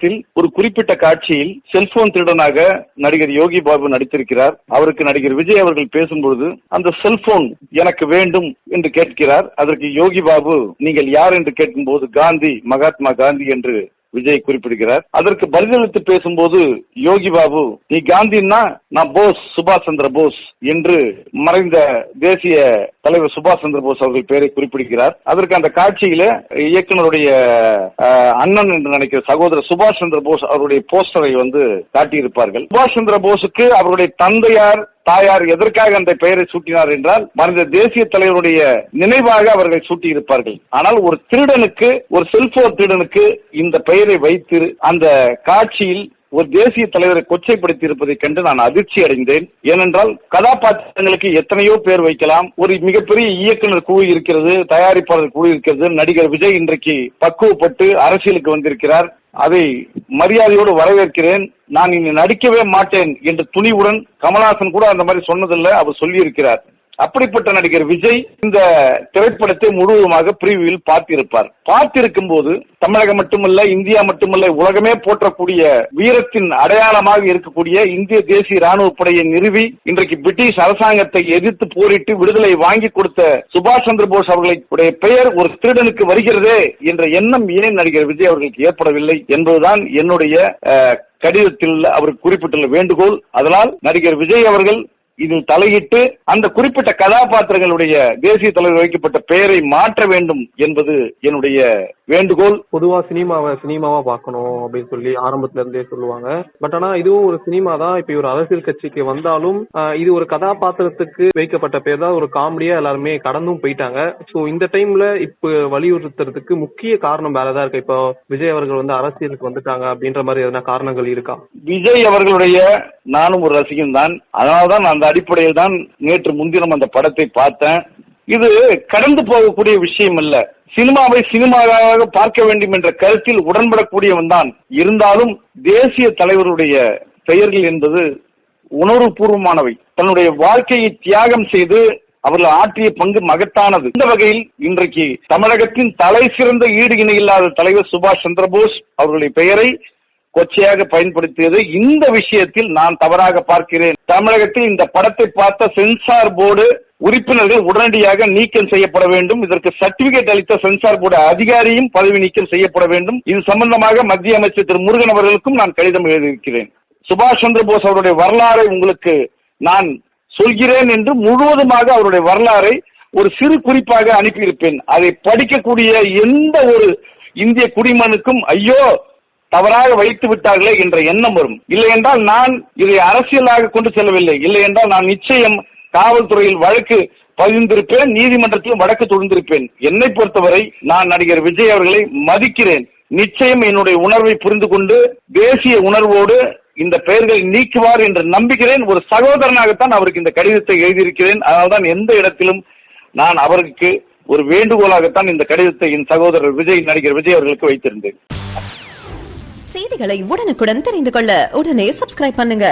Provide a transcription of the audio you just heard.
படத்தில் ஒரு குறிப்பிட்ட காட்சியில் செல்போன் திருடனாக நடிகர் யோகி பாபு நடித்திருக்கிறார். அவருக்கு நடிகர் விஜய் அவர்கள் பேசும்பொழுது அந்த செல்போன் எனக்கு வேண்டும் என்று கேட்கிறார். அதற்கு யோகி பாபு நீங்கள் யார் என்று கேட்கும்போது காந்தி, மகாத்மா காந்தி என்று விஜய் குறிப்பிடுகிறார். அதற்கு பதிலளித்து பேசும்போது யோகி பாபு, நீ காந்தின்னா நான் போஸ், சுபாஷ் சந்திர போஸ் என்று மறைந்த தேசிய தலைவர் சுபாஷ் சந்திர போஸ் அவர்கள் பெயரை குறிப்பிடுகிறார். அதற்கு அந்த காட்சியில இயக்குனருடைய அண்ணன் என்று நினைக்கிற சகோதரர் சுபாஷ் சந்திர போஸ் அவருடைய போஸ்டரை காட்டியிருப்பார்கள். சுபாஷ் சந்திர போஸுக்கு அவருடைய தந்தையார், தாயார் எதற்காக அந்த பெயரை சூட்டினார் என்றால் மறைந்த தேசிய தலைவருடைய நினைவாக அவர்கள் சூட்டி இருப்பார்கள். ஆனால் ஒரு திருடனுக்கு, ஒரு செல்போன் திருடனுக்கு இந்த பெயரை வைத்து அந்த காட்சியில் ஒரு தேசிய தலைவரை கொச்சைப்படுத்தி இருப்பதை கண்டு நான் அதிர்ச்சி அடைந்தேன். ஏனென்றால் கதாபாத்திரங்களுக்கு எத்தனையோ பேர் வைக்கலாம். ஒரு மிகப்பெரிய இயக்குனர் குழு இருக்கிறது, தயாரிப்பாளர் குழு இருக்கிறது. நடிகர் விஜய் இன்றைக்கு பக்குவப்பட்டு அரசியலுக்கு வந்திருக்கிறார். அதை மரியாதையோடு வரவேற்கிறேன். நான் இனி நடிக்கவே மாட்டேன் என்று துணிவுடன், கமல்ஹாசன் கூட அந்த மாதிரி சொன்னதில்லை, அவர் சொல்லியிருக்கிறார். அப்படிப்பட்ட நடிகர் விஜய் இந்த திரைப்படத்தை முழுவதுமாக பிரிவியில் பார்த்திருக்கும் போது தமிழகம் மட்டுமல்ல, இந்தியா மட்டுமல்ல, உலகமே போற்றக்கூடிய வீரத்தின் அடையாளமாக இருக்கக்கூடிய இந்திய தேசிய ராணுவ படையை நிறுவி இன்றைக்கு பிரிட்டிஷ் அரசாங்கத்தை எதிர்த்து போரிட்டு விடுதலை வாங்கி கொடுத்த சுபாஷ் சந்திர போஸ் அவர்களுடைய பெயர் ஒரு திருடனுக்கு வருகிறதே என்ற எண்ணம் ஏன் நடிகர் விஜய் அவர்களுக்கு ஏற்படவில்லை என்பதுதான் என்னுடைய கடிதத்தில் அவர் குறிப்பிட்டுள்ள வேண்டுகோள். அதனால் நடிகர் விஜய் அவர்கள் இதில் தலையிட்டு அந்த குறிப்பிட்ட கதாபாத்திரங்களுடைய தேசிய தலைவர் வைக்கப்பட்ட பெயரை மாற்ற வேண்டும் என்பது என்னுடைய வேண்டுகோள். பொதுவா சினிமாவா பார்க்கணும் அப்படின்னு சொல்லி ஆரம்பத்துல இருந்தே சொல்லுவாங்க. பட் ஆனா இதுவும் ஒரு சினிமா தான். இப்ப ஒரு அரசியல் கட்சிக்கு வந்தாலும் இது ஒரு கதாபாத்திரத்துக்கு வைக்கப்பட்ட பேர் தான். ஒரு காமெடியா எல்லாருமே கடந்தும் போயிட்டாங்க. சோ இந்த டைம்ல இப்ப வலியுறுத்துறதுக்கு முக்கிய காரணம் வேற ஏதாவது இருக்கா? இப்போ விஜய் அவர்கள் அரசியலுக்கு வந்துட்டாங்க அப்படின்ற மாதிரி எதனா காரணங்கள் இருக்கா? விஜய் அவர்களுடைய நானும் ஒரு ரசிகன் தான். அதனால்தான் அந்த அடிப்படையில் தான் நேற்று முன்தினம் அந்த படத்தை பார்த்தேன். இது கடந்து போகக்கூடிய விஷயம் அல்ல. சினிமாவை சினிமாவாக பார்க்க வேண்டும் என்ற கருத்தில் உடன்படக்கூடியவன் தான். இருந்தாலும் தேசிய தலைவருடைய பெயர்கள் என்பது உணர்வு பூர்வமானவை. தன்னுடைய வாழ்க்கையை தியாகம் செய்து அவர்கள் ஆற்றிய பங்கு மகத்தானது. இந்த வகையில் இன்றைக்கு தமிழகத்தின் தலை சிறந்த ஈடு இணை இல்லாத தலைவர் சுபாஷ் சந்திர போஸ் அவர்களுடைய பெயரை கொச்சையாக பயன்படுத்தியது இந்த விஷயத்தில் நான் தவறாக பார்க்கிறேன். தமிழகத்தில் இந்த படத்தை பார்த்த சென்சார் போர்டு உறுப்பினர்கள் உடனடியாக நீக்கம் செய்யப்பட வேண்டும். இதற்கு சர்டிபிகேட் அளித்த சென்சார் போர்டு அதிகாரியும் பதவி நீக்கம் செய்யப்பட வேண்டும். இது சம்பந்தமாக மத்திய அமைச்சர் திரு முருகன் அவர்களுக்கும் நான் கடிதம் எழுதியிருக்கிறேன். சுபாஷ் சந்திர போஸ் அவருடைய வரலாறை உங்களுக்கு நான் சொல்கிறேன் என்று முழுவதுமாக அவருடைய வரலாறை ஒரு சிறு குறிப்பாக அனுப்பியிருப்பேன். அதை படிக்கக்கூடிய எந்த ஒரு இந்திய குடிமகனுக்கும் ஐயோ தவறாக வைத்து விட்டார்களே என்ற எண்ணம் வரும். இல்லை என்றால் நான் இதை அரசியலாக கொண்டு செல்லவில்லை. இல்லை என்றால் நான் நிச்சயம் காவல்துறையில் வழக்கு பதிந்திருப்பேன், நீதிமன்றத்திலும் வழக்கு தொடர்ந்திருப்பேன். என்னை பொறுத்தவரை நான் நடிகர் விஜய் அவர்களை மதிக்கிறேன். நிச்சயம் என்னுடைய உணர்வை புரிந்து கொண்டு தேசிய உணர்வோடு இந்த பெயர்களை நீக்குவார் என்று நம்புகிறேன். ஒரு சகோதரனாகத்தான் அவருக்கு இந்த கடிதத்தை எழுதியிருக்கிறேன். அதனால்தான் எந்த இடத்திலும் நான் அவருக்கு ஒரு வேண்டுகோளாகத்தான் இந்த கடிதத்தை என் சகோதரர் விஜய், நடிகர் விஜய் அவர்களுக்கு வைத்திருந்தேன். செய்திகளை உடனுக்குடன் தெரிந்து கொள்ள உடனே சப்ஸ்கிரைப் பண்ணுங்க.